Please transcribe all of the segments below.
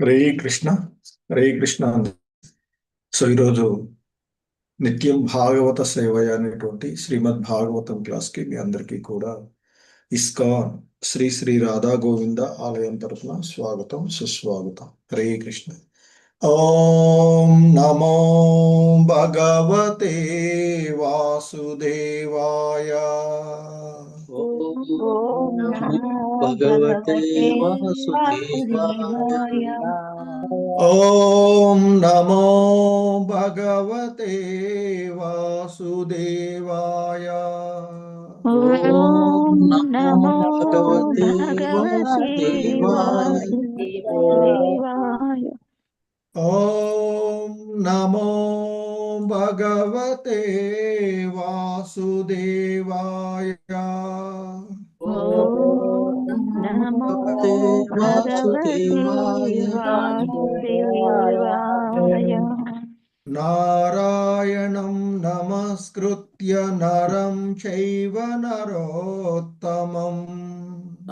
Hare Krishna. Hare Krishna. So ఈరోజు నిత్యం భాగవత సేవయ అనేటువంటి శ్రీమద్ భాగవతం క్లాస్కి మీ అందరికీ కూడా ఇస్కాన్ శ్రీ శ్రీ రాధా గోవింద ఆలయం తరఫున స్వాగతం సుస్వాగతం. హరే కృష్ణ. ఓం నమో భగవతే వాసుదేవాయ. ఓం నమో భగవతే వాసుదేవాయ. ఓం నమో భగవతే వాసుదేవాయ. ఓం నమో భగవతే వాసుదేవాయ. ఓం నమో భగవతే వాసుదేవాయ. ఓం నమో భగవతే వాసుదేవాయ. నారాయణం నమస్కృత్య నరం చైవ నరోత్తమం.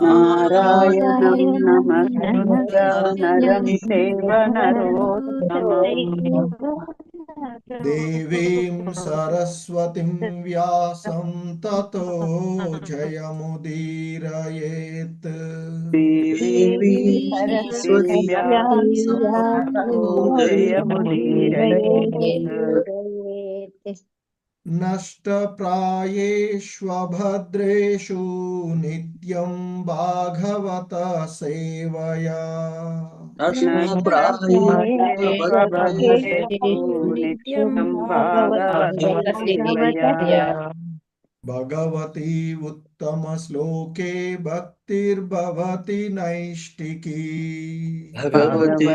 నారాయణం నమస్కృత్య నరం చైవ నరోత్తమం. దేవీం సరస్వతిం వ్యాసం తతో జయముదీరయేత్. దేవీం సరస్వతీ వ్యాసం తతో జయముదీరయేత్. నష్టప్రాయేష్వభద్రేషు నిత్యం భాగవత సేవయా. భగవతి ఉత్తమ శ్లోకే భక్తిర్భవతి నైష్టికీ. భగవతి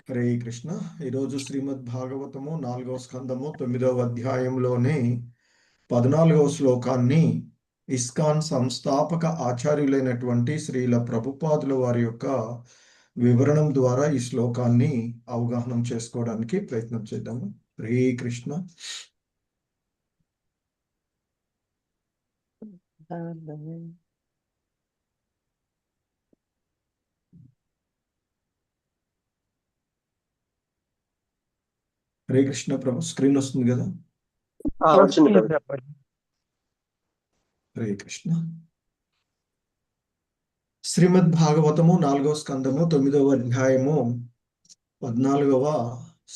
హరే కృష్ణ. ఈరోజు శ్రీమద్ భాగవతము 4వ స్కందము 9వ అధ్యాయంలోని 14వ శ్లోకాన్ని ఇస్కాన్ సంస్థాపక ఆచార్యులైనటువంటి శ్రీల ప్రభుపాదుల వారి యొక్క వివరణం ద్వారా ఈ శ్లోకాన్ని అవగాహన చేసుకోవడానికి ప్రయత్నం చేద్దాము. హరే కృష్ణ. హరే కృష్ణ ప్రభు. స్క్రీన్ వస్తుంది కదా? హరే కృష్ణ. శ్రీమద్ భాగవతము 4వ స్కందము 9వ అధ్యాయము 14వ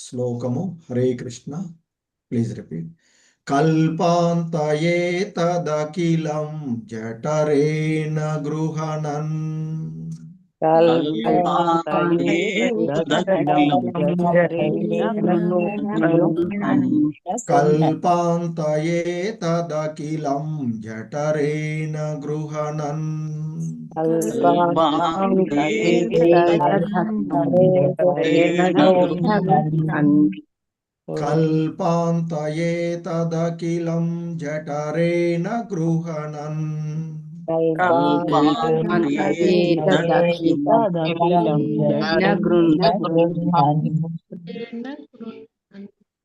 శ్లోకము. హరే కృష్ణ. Please repeat. కల్పాంతయే తదఖిలం జఠరేణ గృహణన్. కల్పాంతయే తదఖిలం జఠరేణ గృహణన్. కల్పాంతయే తదఖిలం జఠరేణ గృహణన్.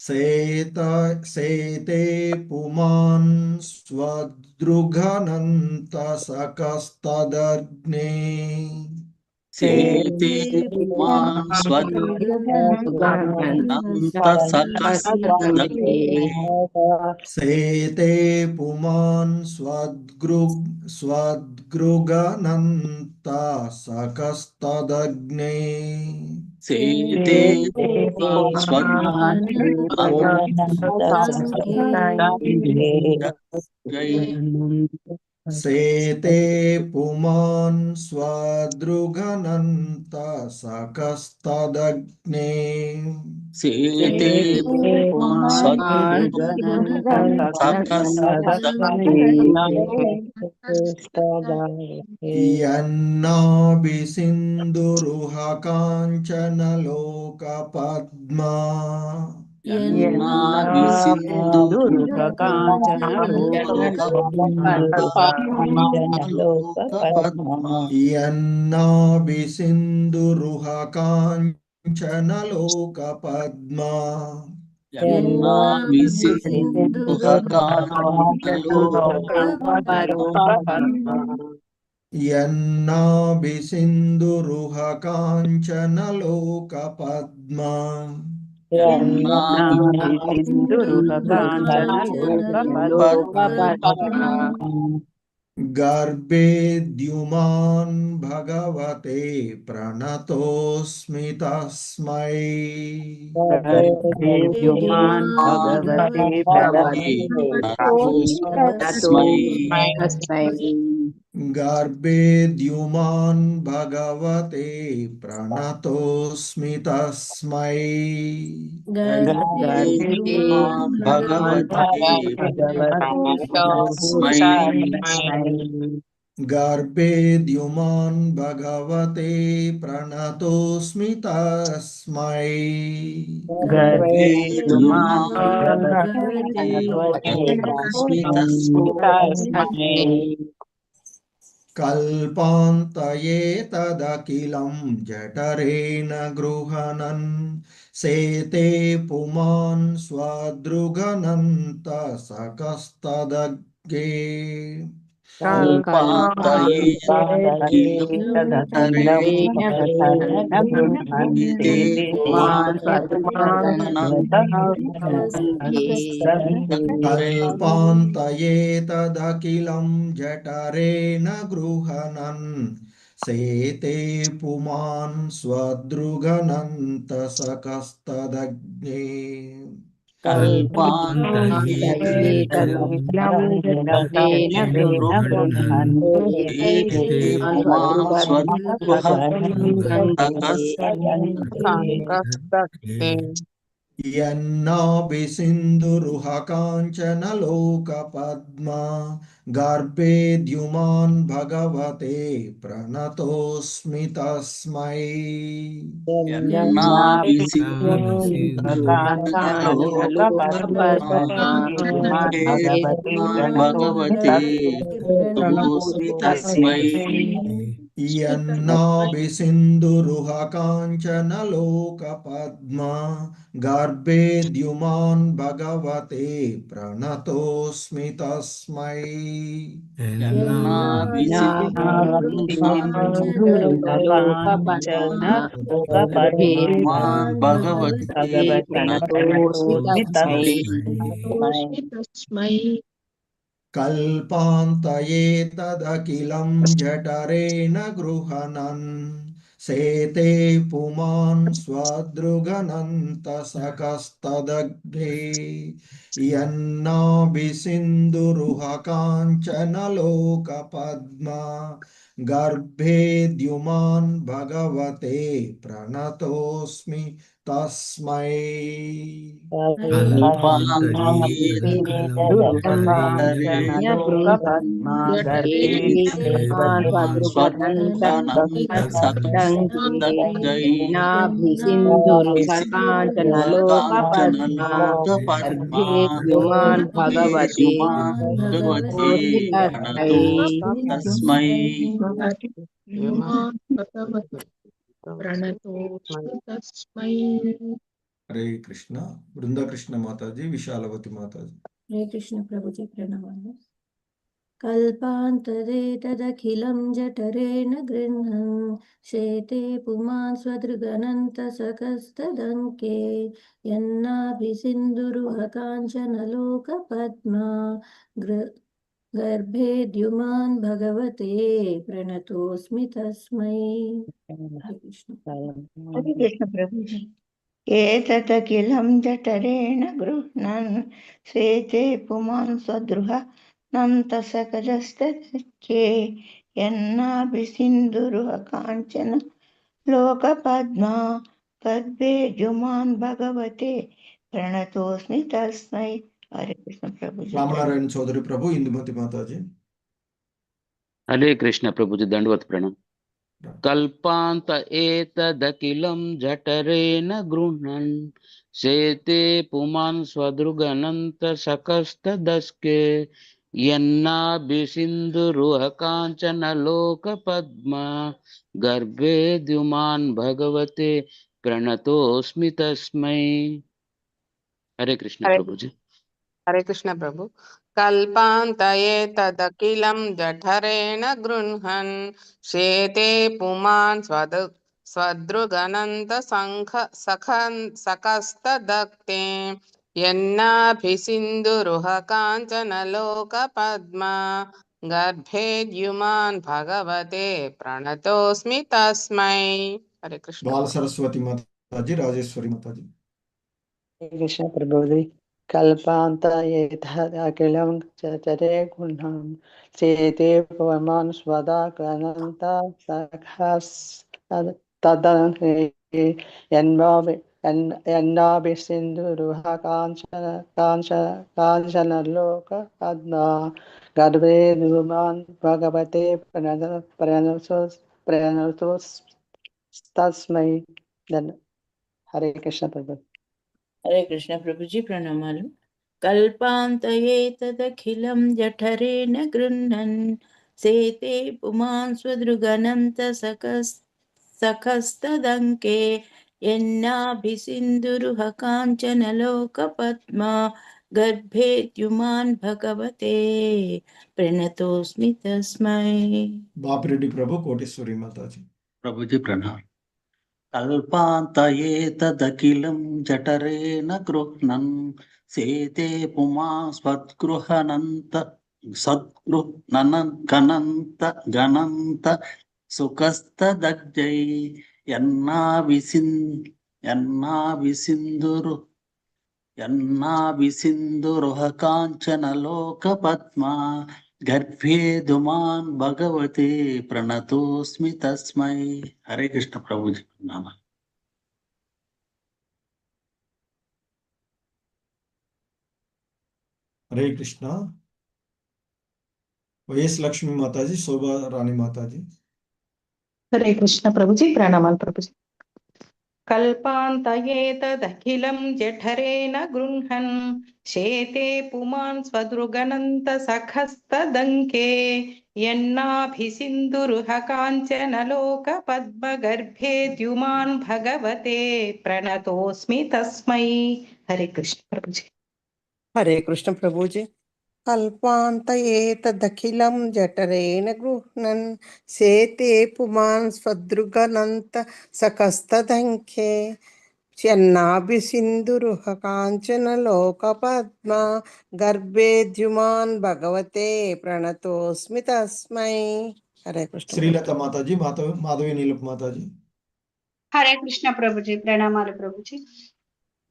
సేతే పుమాన్ స్వదృఘనంత సకస్తదగ్నే. సేతే పుమాన్ స్వదృఘనంత సకస్తదగ్నే. సేతే పుమాన్ స్వదృఘనంత సకస్తదగ్నే. సేతే పుమాన్ సేతే పుమాన్ స్వదృఘనంత సకస్తదగ్నే. సేతే పుమాన్ సకస్తదగ్నే. యన్నాభిసింధురుహ కాంచనలోక పద్మా. యన్నాభిసింధురుహ కాంచనలోక పద్మా. యన్నాభిసింధురుహకాంచనలోకపద్మా गर्भे द्युमान् भगवते प्रणतोऽस्मि तस्मै गर्भे द्युमान् भगवते प्रणतोऽस्मि तस्मै गर्भे द्युमान् भगवते प्रणतोऽस्मि तस्मै कल्पान्तये तदखिलं जठरेण गृह्णन् सेते पुमान् स्वदृघनन्तसकस्तदग्गे कल्पान्तये तदखिलं जठरेण गृह्णन् सेते पुमान् स्वदृघनन्तसकस्तदग्ने यन्नाभिसिन्धुरुहकाञ्चनलोकपद्मा गर्भे द्युमान् भगवते प्रणतोऽस्मि तस्मै यन्नाभिसिन्धुरुहकाञ्चनलोकपद्मा गर्भे द्युमान् भगवते प्रणतोऽस्मि तस्मै कल्पान्तये तदखिलं जठरेण गृह्णन् सेते पुमान् स्वदृघनन्तसकस्तदग्ने यन्नाभिसिन्धुरुहकाञ्चनलोकपद्मा गर्भे द्युमान् भगवते प्रणतोऽस्मि तस्मै हरे कृष्ण वृंदा कृष्ण माताजी विशालवती माताजी हरे कृष्ण प्रभुजी प्रणवामि कल्पान्तरे तदखिलं जठरेण गृह्णन् शेते पुमान् स्वदृगनन्तसकस्तदङ्के यन्नाभिसिन्धुरुहकाञ्चनलोकपद्मा गर्भे द्युमान् भगवते प्रणतोऽस्मि तस्मै हरे कृष्ण प्रभुजी एतदखिलं जठरेण गृह्णन् श्वेते पुमान् स्वदृहानन्तसकलस्तके यन्नाभिसिन्धुरुहकाञ्चन लोकपद्मा गर्भे द्युमान् भगवते प्रणतोऽस्मि तस्मै हरे कृष्ण प्रभुजी रामनारायण चौधरी प्रभु इंदुमती माताजी हरे कृष्ण प्रभुजी दंडवत प्रणाम कल्पांत एतदखिलं जठरेण गृह्णन् शेते पुमान् स्वदृगनन्तसकस्तदस्के यन्नाभिसिन्धुरुहकाञ्चनलोकपद्मा गर्भे द्युमान् भगवते प्रणतोऽस्मि तस्मै हरे कृष्ण हरे प्रभु जी। हरे कृष्ण प्रभु। कल्पान्तये तदखिलं जठरेण गृह्णन् शेते पुमान् स्वदृगनन्तसखस्तदक्ते यन्नाभिसिन्धुरुह काञ्चनलोकपद्मा गर्भे द्युमान् भगवते प्रणतोऽस्मि तस्मै। हरे कृष्ण बाल प्रभु। सरस्वती माता जी, राजेश्वरी माता जी। कृष्ण प्रभुजी। कल्पान्तयेतदखिलं चतरे गुणं चेते पुमान् स्वदाकनन्ता सखस्तदङ्के यन्नाभिसिन्धुरुह काञ्चनलोकपद्मा गर्भे द्युमान् भगवते प्रणतोस्तस्मै। हरे कृष्ण प्रभु। हरे कृष्ण प्रभु जी प्रणमालु। कल्पान्तये तदखिलं जठरेण गृह्णन् सेते पुमान् स्वदृगनन्तसखस्तदङ्के यन्नाभिसिन्धुरुह काञ्चनलोकपद्मा गर्भे द्युमान् भगवते प्रणतोऽस्मि तस्मै। बापिरेड्डी प्रभु, कोटेश्वरी माता जी। प्रभु जी प्रणाम। कल्पान्तये तदखिलं जठरेण गृह्णन् सेते पुमा गणन्त सुखस्तदग्जै यन्नाभिसिन्धुरुह काञ्चनलोकपद्मा गर्भे धुमान् भगवते प्रणतोऽस्मि तस्मै। हरे कृष्ण प्रभु जी नाम। हरे कृष्णा। वैएस लक्ष्मी माता जी, शोभा रानी माता जी। हरे कृष्ण प्रभु जी प्रणमाल प्रभु जी। कल्पान्तये तदखिलं जठरेण गृह्णन् शेते पुमान् स्वदृगनन्तसखस्तदङ्के यन्नाभिसिन्धुरुह काञ्चनलोकपद्मगर्भे द्युमान् भगवते प्रणतोऽस्मि तस्मै। हरे कृष्ण प्रभु जी। हरे कृष्ण प्रभु जी। कल्पान्तये तदखिलं जठरेण गृह्णन् सेते पुमान् स्वदृगनन्तसखस्तदङ्के यन्नाभिसिन्धुरुह काञ्चनलोकपद्मा गर्भे द्युमान् भगवते प्रणतोऽस्मि तस्मै। हरे कृष्ण श्रीलता माता जी, माधवी नीलप माता जी। हरे कृष्ण प्रभु जी प्रणमालु प्रभु जी।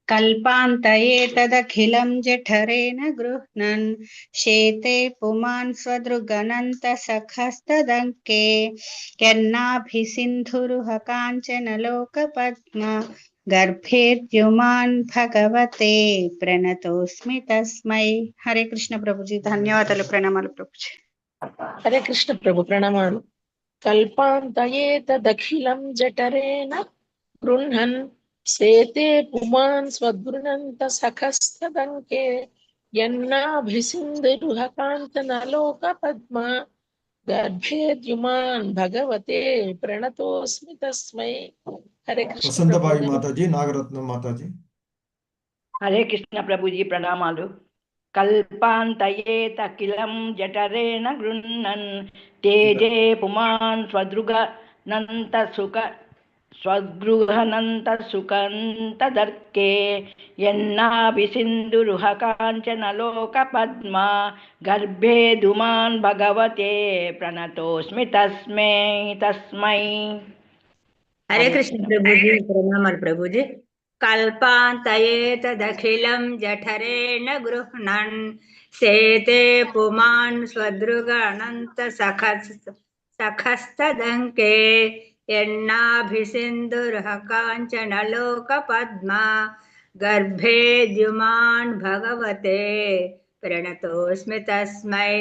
कल्पान्तये तदखिलं जठरेण गृह्णन् शेते पुमान् स्वदृगनन्तसखस्तदङ्के यन्नाभिसिन्धुरुह काञ्चनलोकपद्मा गर्भे द्युमान् भगवते प्रणतोऽस्मि तस्मै। हरे कृष्ण प्रभु जी। ధన్యవాదాలు ప్రణామాలు ప్రభు जी। हरे कृष्ण प्रभु प्रणमामि। कल्पान्तये तदखिलं जठरेण गृह्णन् सेते पुमान् स्वदृगनन्तसखस्तदङ्के यन्नाभिसिन्धुरुह काञ्चनलोकपद्मा गर्भे द्युमान् भगवते प्रणतोऽस्मि तस्मै। हरे कृष्ण वसंत प्रभु भाई माता जी, नागरत्न माता जी। हरे कृष्ण प्रभु जी प्रणमालु। कल्पान्तये तखिलं जठरेण गृह्णन् तेजे पुमान् स्वगृहनन्तसुकन्तदर्के यन्नाभिसिन्धुरुह काञ्चनलोकपद्मा गर्भे धुमान् भगवते प्रणतोऽस्मि तस्मै। हरे कृष्ण प्रभु जी प्रणमाल प्रभु जी। कल्पान्तये तदखिलं जठरेण गृह्णन् सेते पुमान् स्वदृगनन्तसखस्तदङ्के यन्नाभिसिन्धुरुह काञ्चनलोकपद्मा गर्भे द्युमान् भगवते प्रणतोऽस्मि तस्मै।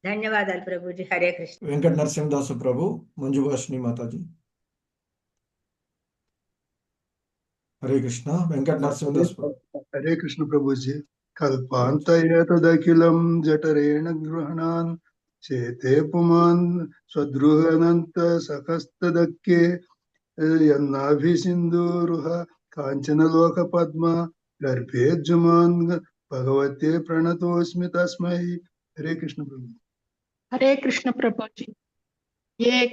ధన్యవాదాలు ప్రభుజీ। హరే కృష్ణ। वेंकट नरसिंहदास प्रभु, मंजुभाषिनी माता जी। हरे कृष्णा। वेंकट नरसिंहदास प्रभु। हरे कृष्ण प्रभु जी। कल्पान्तये तदखिलं जठरेण गृह्णान् शेते पुमान् स्वदृगनन्तसखस्तदङ्के यन्नाभिसिन्धुरुह काञ्चनलोकपद्मा गर्भेद्युमान् भगवते प्रणतोऽस्मि तस्मै। हरे कृष्ण प्रभु। हरे कृष्ण प्रभु जी। ये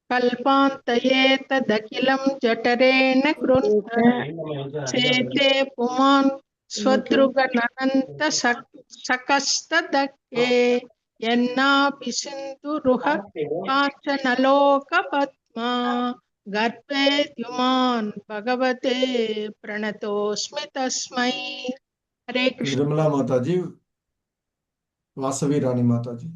कल्पान्तये तदखिलं जठरेण गृह्णन् शेते पुमान् स्वदृगनन्त सकस्तदके यन्नाभिसिन्धुरुह काञ्चनलोकपद्मा गर्भे द्युमान् भगवते प्रणतोऽस्मि तस्मै। हरे कृष्ण। निर्मला माता जी, वासवी रानी माता जी।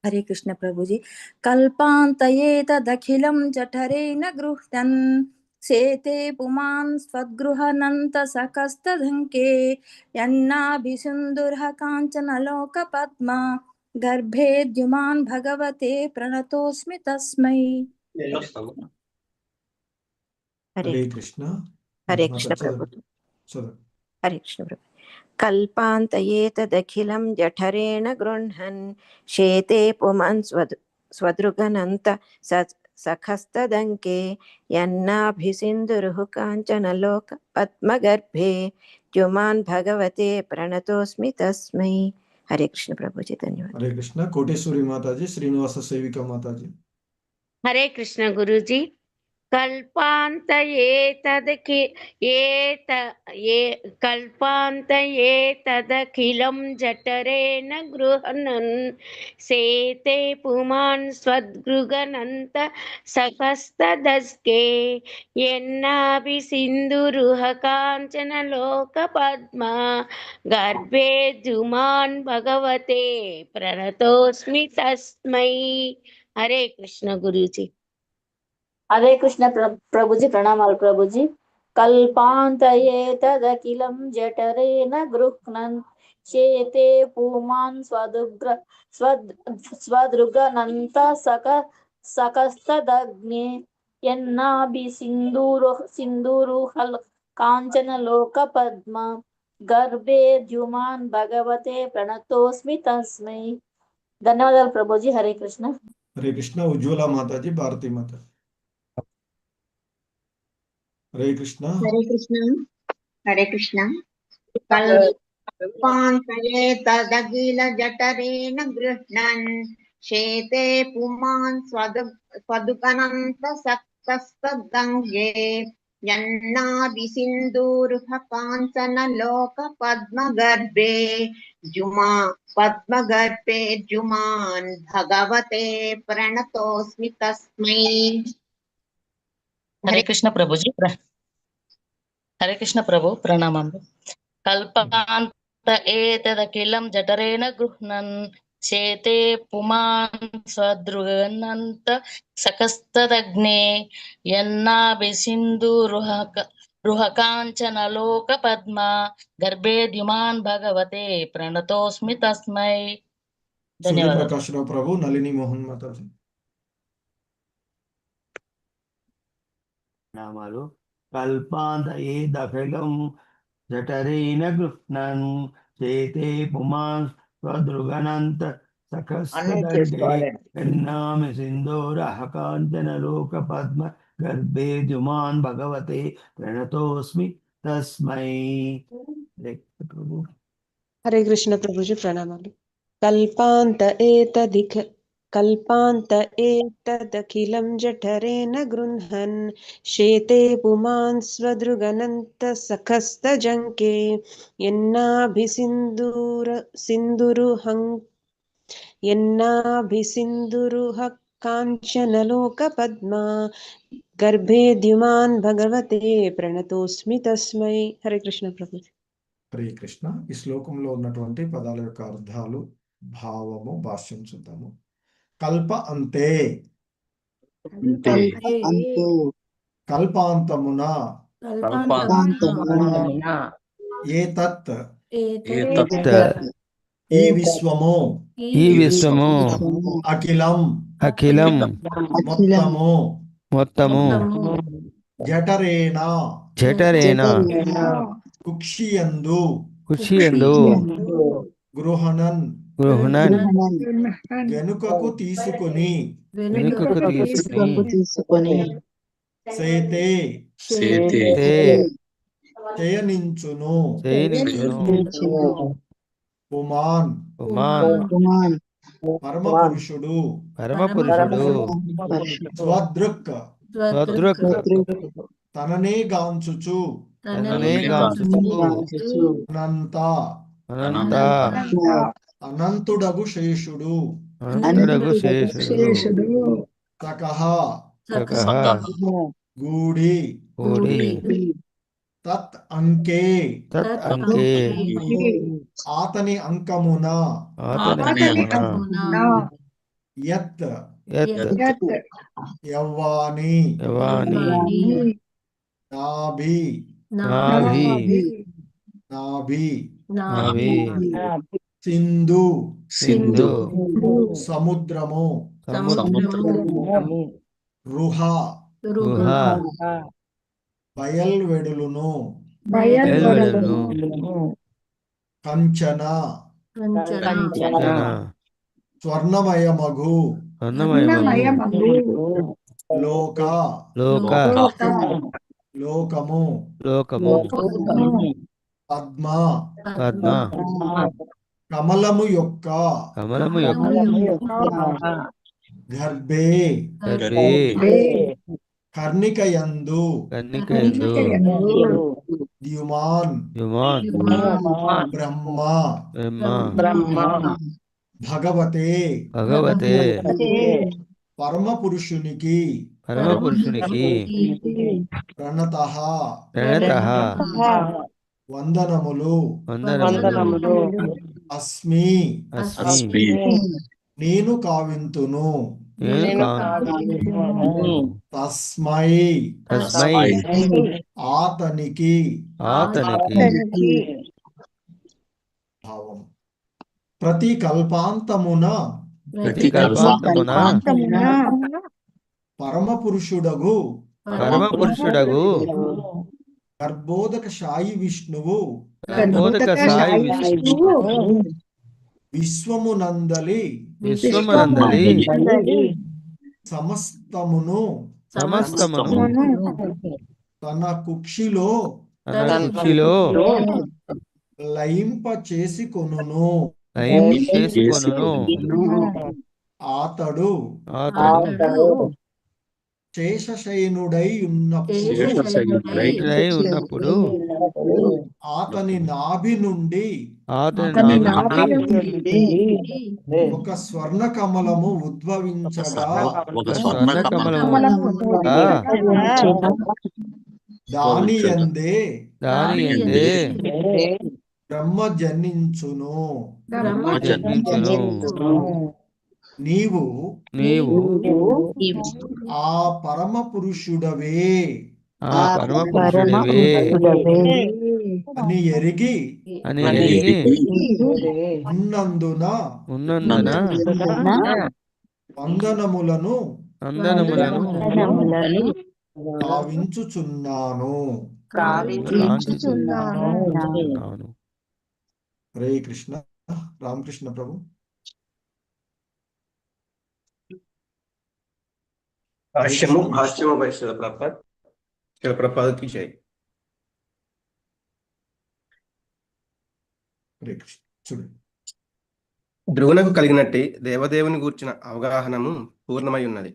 हरे कृष्ण प्रभु जी। कल्पान्तये तदखिलं जठरेण गृह्णन् शेते पुमान् स्वगृहनन्तसकस्तदङ्के यन्नाभिसिन्धुर्ह काञ्चनलोकपद्मा गर्भे द्युमान् भगवते प्रणतोऽस्मि तस्मै। हरे कृष्ण। हरे कृष्ण प्रभु। हरे कृष्ण प्रभु। कल्पान्तये तदखिलं जठरेण गृह्णन् शेते पुमान् स्वदृगनन्त सखस्तदङ्के यन्नाभिसिन्धुरुः काञ्चनलोक पद्मगर्भे द्युमान् भगवते प्रणतोऽस्मि तस्मै। हरे कृष्ण प्रभु जी, धन्यवाद। हरे कृष्ण। कोटेश्वरी माता जी, श्रीनिवास सेविका माता जी। हरे कृष्ण गुरु जी। कल्पान्तये तदखिलं जठरेण गृह्णन् शेते पुमान् स्वद्गृगनन्त सकस्तदस्के यन्नाभिसिन्धुरुह काञ्चनलोकपद्मा गर्भे द्युमान् भगवते प्रणतोऽस्मि तस्मै। हरे कृष्ण गुरु जी। हरे कृष्ण प्रभु जी, प्रणामाल प्रभु जी। कल्पान्तये तदखिलं जठरेण गृह्णन् शेते पुमान् स्वदृगनन्त सकस्तदग्ने यन्नाभिसिन्धुरुहल् काञ्चनलोकपद्मा गर्भे द्युमान् भगवते प्रणतोऽस्मि तस्मै। धन्यवादाలు प्रभु जी। हरे कृष्ण। हरे कृष्ण। उज्ज्वला माता जी, भारती माता। हरे कृष्ण। हरे कृष्ण। हरे कृष्ण। कल्पान्तये तदखिल जठरेण गृह्णन् शेते पुमान् स्वदुगनन्त सक्तस्तदङ्गे यन्नाभिसिन्धुरुह काञ्चनलोकपद्मगर्भे द्युमान् भगवते प्रणतोऽस्मि तस्मै। हरे कृष्ण प्रभु जी। हरे कृष्ण प्रभु, प्रणामम्। कल्पान्त एतदखिलं जठरेण गृह्णन् शेते पुमान् स्वदृगनन्त सकस्तदग्ने यन्नाभिसिन्धुरुहकाञ्चनलोकपद्मा गर्भे द्युमान् भगवते प्रणतोऽस्मि तस्मै। सूर्य प्रकाश राव प्रभु, नलिनी मोहन माता जी। नामालु कल्पान्तये दखिलं जठरेण गृह्णन् शेते पुमान् स्वदृगनन्त सकस्तदण्डे यन्नामि सिन्धोरः काञ्चनलोकपद्म गर्भे द्युमान् भगवते प्रणतोऽस्मि तस्मै। हरे कृष्ण प्रभु जी, प्रणामालु। कल्पान्त एतदखिलं जठरेण गृह्णन् शेते पुमान् स्वदृगनन्त सखस्तजङ्के यन्नाभिसिन्धुरुह काञ्चनलोकपद्मा गर्भे द्युमान् भगवते प्रणतोऽस्मि तस्मै। हरे कृष्ण प्रभु। హరే కృష్ణ. ఈ శ్లోకంలో ఉన్నటువంటి పదాల యొక్క అర్థాలు, భావము, భాష్యం చూద్దాము. కల్ప అంతే, కల్పాంతమున, ఏతత్ ఈ విశ్వము, అఖిలం మొత్తము, జఠరేణ కుక్షియందు గృహణన్ వెనుకకు తీసుకుని సేతే చేయనించును పుమాన్ పరమ పురుషుడు స్వదృక్ తననే గాంచుచు అనంత అనంతుడగు శేషుడు సకహ గూడి తత్ అంకే ఆతని అంకమున యత్ యవ్వాని నాభి సింధు సముద్రము రుహ బయల్వెడులును కంచన స్వర్ణమయమగు లోకము పద్మ కమలము యొక్క గర్భే కర్ణికయందు ద్యుమాన్ బ్రహ్మ భగవతే పరమ పురుషునికి ప్రణతః వందనములు అస్మి నేను కావింతును తస్మై ఆతనికి భావం ప్రతి కల్పాంతమున పరమ పురుషుడగు గర్భోదక సాయి విష్ణువు విశ్వమునందలి సమస్తమును తన కుక్షిలో లయింప చేసుకొనును ఆతడు శేషశయనుడై ఉన్నప్పుడు ఆతని నాభి నుండి ఒక స్వర్ణ కమలము ఉద్భవించగా దాని యందే బ్రహ్మ జన్మించును నీవు ఆ పరమ పురుషుడవే అని ఎరిగి ఉన్నందున వందనములను భావించుచున్నాను. హరే కృష్ణ. రామకృష్ణ ప్రభు. భాష్యము బై శిల ప్రభుపాదకి జై. ధ్రువునకు కలిగినట్టి దేవదేవుని గూర్చిన అవగాహనము పూర్ణమై ఉన్నది.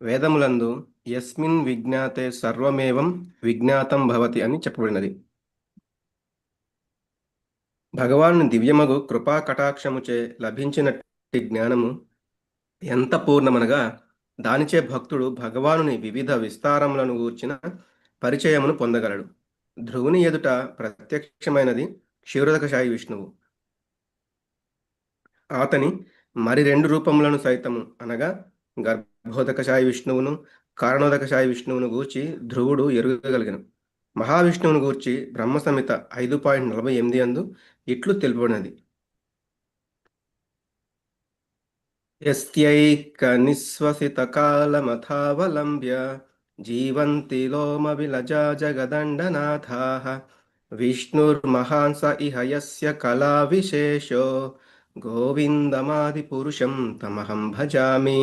వేదములందు యస్మిన్ విజ్ఞాతే సర్వమేవం విజ్ఞాతం భవతి అని చెప్పబడినది. భగవాను దివ్యమగు కృపా కటాక్షముచే లభించినట్టి జ్ఞానము ఎంత పూర్ణమనగా దానిచే భక్తుడు భగవానుని వివిధ విస్తారములను గూర్చిన పరిచయమును పొందగలడు. ధ్రువుని ఎదుట ప్రత్యక్షమైనది క్షీరోదకశాయి విష్ణువు. అతని మరి రెండు రూపములను సైతము అనగా గర్భోదకశాయి విష్ణువును కారణోదకశాయి విష్ణువును గూర్చి ధ్రువుడు ఎరుగగలిగను. మహావిష్ణువును గూర్చి బ్రహ్మ సంహిత 5.48 యందు ఇట్లు తెలుపబడినది. యస్యైక నిశ్వసిత కాలమథావలంబ్య జీవంతి లోమ విలజా జగదండనాథాః విష్ణుర్మహాన్ స ఇహ యస్య కళా విశేషో గోవిందమాది పురుషం తమహం భజామి.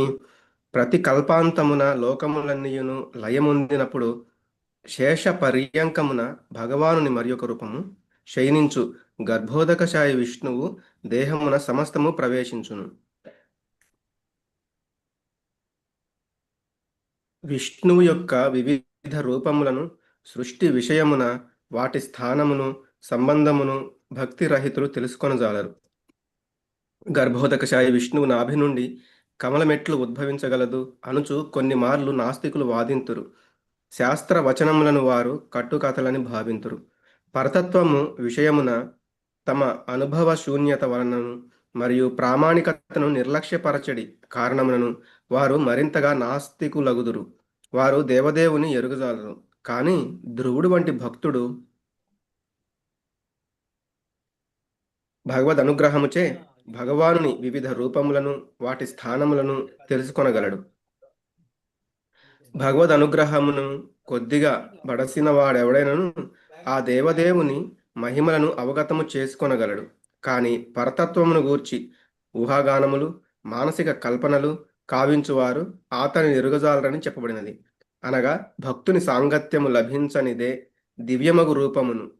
ప్రతి కల్పాంతమున లోకములన్నీయును లయముందినప్పుడు శేష పర్యంకమున భగవానుని మరి ఒక రూపము శయనించు గర్భోదకశాయి విష్ణువు దేహమున సమస్తము ప్రవేశించును. విష్ణువు యొక్క వివిధ రూపములను సృష్టి విషయమున వాటి స్థానమును సంబంధమును భక్తి రహితులు తెలుసుకొనజాలరు. గర్భోదకశాయి విష్ణువు నాభి నుండి కమలమెట్లు ఉద్భవించగలదు అనుచు కొన్ని మార్లు నాస్తికులు వాదింతురు. శాస్త్ర వచనములను వారు కట్టుకథలని భావింతురు. పరతత్వము విషయమున తమ అనుభవ శూన్యత వలనను మరియు ప్రామాణికతను నిర్లక్ష్యపరచడి కారణములను వారు మరింతగా నాస్తికులగుదురు. వారు దేవదేవుని ఎరుగజాలరు. కానీ ధ్రువుడు వంటి భక్తుడు భగవద్ అనుగ్రహముచే భగవానుని వివిధ రూపములను వాటి స్థానములను తెలుసుకొనగలడు. భగవద్ అనుగ్రహమును కొద్దిగా బడసిన వాడెవడైనను ఆ దేవదేవుని మహిమలను అవగతము చేసుకొనగలడు. కానీ పరతత్వమును గూర్చి ఊహాగానములు మానసిక కల్పనలు కావించువారు అతని ఎరుగజాలరని చెప్పబడినది. అనగా భక్తుని సాంగత్యము లభించనిదే దివ్యమగు రూపమును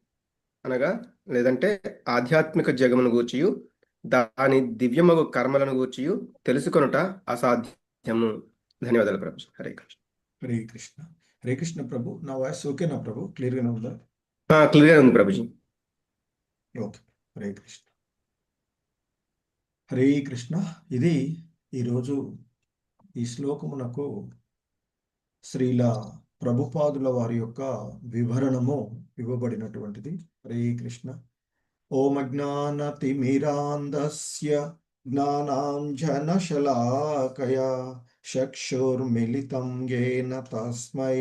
అనగా లేదంటే ఆధ్యాత్మిక జగమును గూర్చియు దాని దివ్యమగు కర్మలను గూర్చియు తెలుసుకొనుట అసాధ్యము. ధన్యవాదాలు ప్రభు. హరే కృష్ణ. హరే కృష్ణ. హరే కృష్ణ ప్రభు. నా వాయిస్ ఓకేనా ప్రభు? క్లియర్గానే ఉందా? క్లియర్ ఉంది ప్రభుజీ. ఓకే. హరే కృష్ణ. హరే కృష్ణ. ఇది ఈరోజు ఈ శ్లోకమునకు శ్రీల ప్రభుపాదుల వారి యొక్క వివరణము ఇవ్వబడినటువంటిది. హరే కృష్ణ. ఓం అజ్ఞానతిమిరాంధస్య జ్ఞానాంజనశలాకయా చక్షుర్మిలితం యేన తస్మై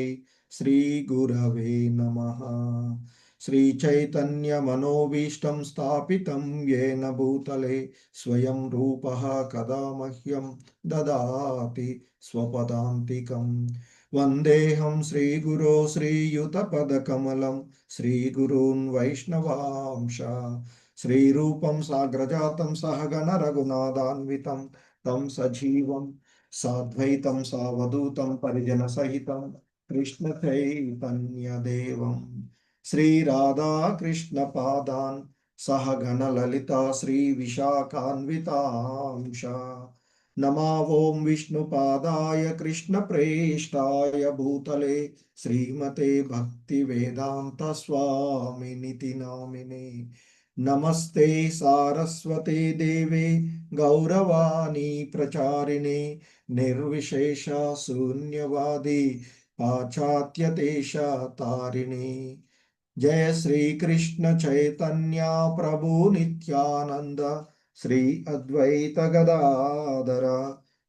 శ్రీ గురవే నమః. శ్రీచైతన్యమనోభీష్టం స్థాపితం యేన భూతలే స్వయం రూపః కదా మహ్యం దదాతి స్వపదాంతికం. వందేహం శ్రీగురో శ్రీయుతపదకమలం శ్రీగురూన్ వైష్ణవాంశ. శ్రీరూపం సాగ్రజాతం సహగణ రఘునాథాన్వితం తం సజీవం సాద్వైతం సావధూతం పరిజన సహితం కృష్ణ చైతన్యదేవం శ్రీరాధాకృష్ణ పాదాన్ సహగణ లలితా శ్రీ విశాఖాన్వితాంశ. నమా ఓం విష్ణుపాదాయ కృష్ణ ప్రేష్టాయ భూతలే శ్రీమతే భక్తి వేదాంత స్వామినితి నామినే. నమస్తే సారస్వతే దేవే గౌరవాణి ప్రచారిణే నిర్విశేష శూన్యవాది పాశ్చాత్యదేశ తారిణి. జయ శ్రీకృష్ణ చైతన్య ప్రభు నిత్యానంద శ్రీ అద్వైత గదాధర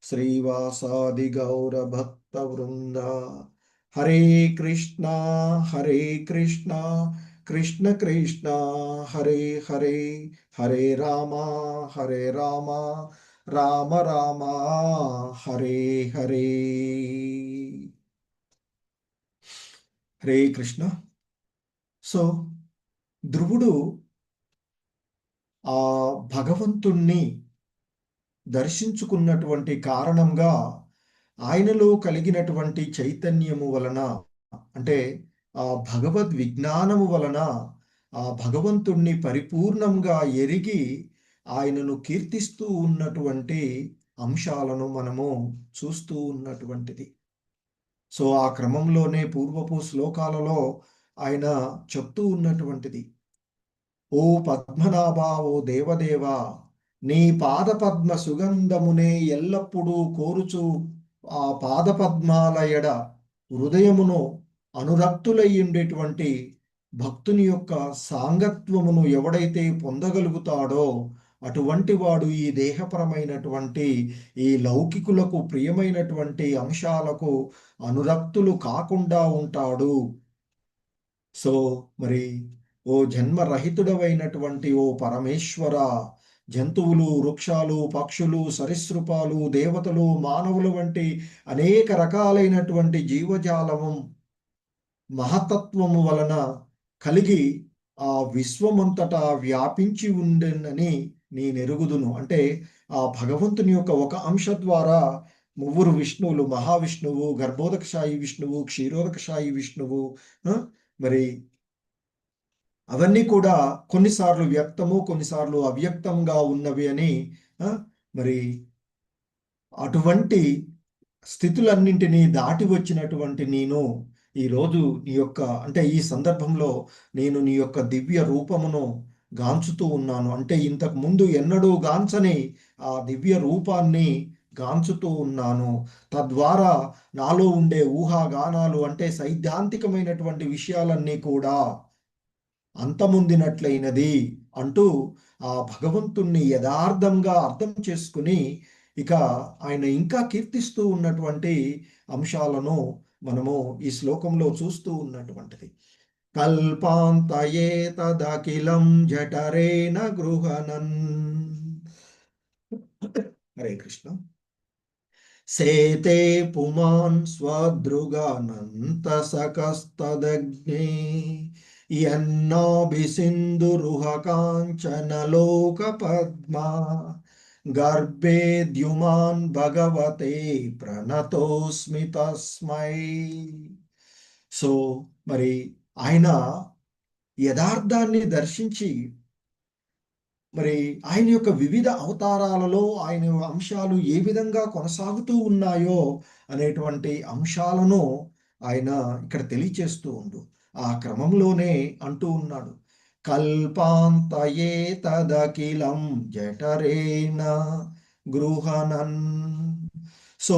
శ్రీవాసాది గౌర భక్త వృంద. హరే కృష్ణ కృష్ణ కృష్ణ హరే హరే హరే రామ రామ రామ హరే హరే. హరే కృష్ణ. సో ధ్రువుడు ఆ భగవంతుణ్ణి దర్శించుకున్నటువంటి కారణంగా ఆయనలో కలిగినటువంటి చైతన్యము వలన అంటే ఆ భగవద్ విజ్ఞానము వలన ఆ భగవంతుణ్ణి పరిపూర్ణంగా ఎరిగి ఆయనను కీర్తిస్తూ ఉన్నటువంటి అంశాలను మనము చూస్తూ ఉన్నటువంటిది. సో ఆ క్రమంలోనే పూర్వపు శ్లోకాలలో ఆయన చెప్తూ ఉన్నటువంటిది, ఓ పద్మనాభ, ఓ దేవదేవ, నీ పాదపద్మ సుగంధమునే ఎల్లప్పుడూ కోరుచు ఆ పాదపద్మాల ఎడ హృదయమును అనురక్తులయ్యుండేటువంటి భక్తుని యొక్క సాంగత్వమును ఎవడైతే పొందగలుగుతాడో అటువంటి వాడు ఈ దేహపరమైనటువంటి ఈ లౌకికులకు ప్రియమైనటువంటి అంశాలకు అనురక్తులు కాకుండా ఉంటాడు. సో మరి ఓ జన్మరహితుడవైనటువంటి ఓ పరమేశ్వర, జంతువులు, వృక్షాలు, పక్షులు, సరీసృపాలు, దేవతలు, మానవులు వంటి అనేక రకాలైనటువంటి జీవజాలము మహతత్వము వలన కలిగి ఆ విశ్వమంతటా వ్యాపించి ఉండెనని నేనెరుగుదును. అంటే ఆ భగవంతుని యొక్క ఒక అంశ ద్వారా ముగ్గురు విష్ణువులు, మహావిష్ణువు, గర్భోదకశాయి విష్ణువు, క్షీరోదకశాయి విష్ణువు, మరి అవన్నీ కూడా కొన్నిసార్లు వ్యక్తము, కొన్నిసార్లు అవ్యక్తంగా ఉన్నవి అని మరి అటువంటి స్థితులన్నింటినీ దాటి వచ్చినటువంటి నేను ఈరోజు నీ యొక్క అంటే ఈ సందర్భంలో నేను నీ యొక్క దివ్య రూపమును గాంచుతూ ఉన్నాను. అంటే ఇంతకు ముందు ఎన్నడూ గాంచని ఆ దివ్య రూపాన్ని గాంచుతూ ఉన్నాను. తద్వారా నాలో ఉండే ఊహాగానాలు అంటే సైద్ధాంతికమైనటువంటి విషయాలన్నీ కూడా అంతమొందినట్లయినది అంటూ ఆ భగవంతుణ్ణి యథార్థంగా అర్థం చేసుకుని ఇక ఆయన ఇంకా కీర్తిస్తూ ఉన్నటువంటి అంశాలను మనము ఈ శ్లోకంలో చూస్తూ ఉన్నటువంటిది. కల్పాంతయే తదఖిలం జఠరేణ గృహణన్. హరే కృష్ణ. సేతే పుమాన్ స్వదృగానంత సకస్తదగ్నే యన్నాభిసింధురుహ కాంచనలోక పద్మా గర్భే ద్యుమాన్ భగవతే ప్రణతోస్మి తస్మై. సో మరి ఆయన యథార్థాన్ని దర్శించి మరి ఆయన యొక్క వివిధ అవతారాలలో ఆయన అంశాలు ఏ విధంగా కొనసాగుతూ ఉన్నాయో అనేటువంటి అంశాలను ఆయన ఇక్కడ తెలియచేస్తూ ఉండు. ఆ క్రమంలోనే అంటూ ఉన్నాడు, కల్పాంతయే తదఖిలం జఠరేణ గృహణన్. సో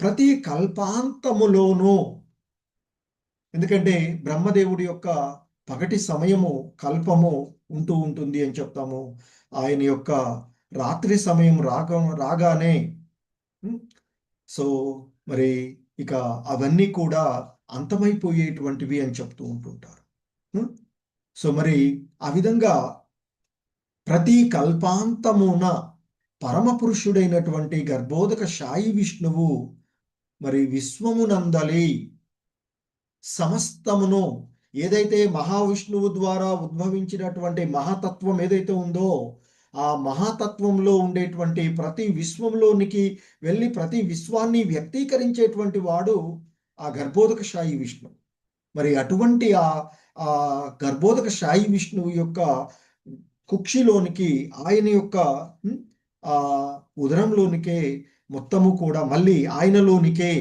ప్రతి కల్పాంతములోనూ, ఎందుకంటే బ్రహ్మదేవుడి యొక్క పగటి సమయము కల్పము ఉంటూ ఉంటుంది అని చెప్తాము. ఆయన యొక్క రాత్రి సమయం రాగానే సో మరి ఇక అవన్నీ కూడా అంతమైపోయేటువంటివి అని చెప్తూ ఉంటుంటారు. సో మరి ఆ విధంగా ప్రతి కల్పాంతమున పరమ పురుషుడైనటువంటి గర్భోదక శాయి విష్ణువు మరి విశ్వమునందలి సమస్తమును ఏదైతే మహావిష్ణువు ద్వారా ఉద్భవించినటువంటి మహాతత్వం ఏదైతే ఉందో ఆ మహాతత్వంలో ఉండేటువంటి ప్రతి విశ్వంలోనికి వెళ్ళి ప్రతి విశ్వాన్ని వ్యక్తీకరించేటువంటి వాడు ఆ గర్భోదక శాయి విష్ణువు. మరి అటువంటి ఆ గర్భోదక శాయి విష్ణువు యొక్క కుక్షిలోనికి ఆయన యొక్క ఆ ఉదరంలోనికే మొత్తము కూడా మళ్ళీ ఆయనలోనికే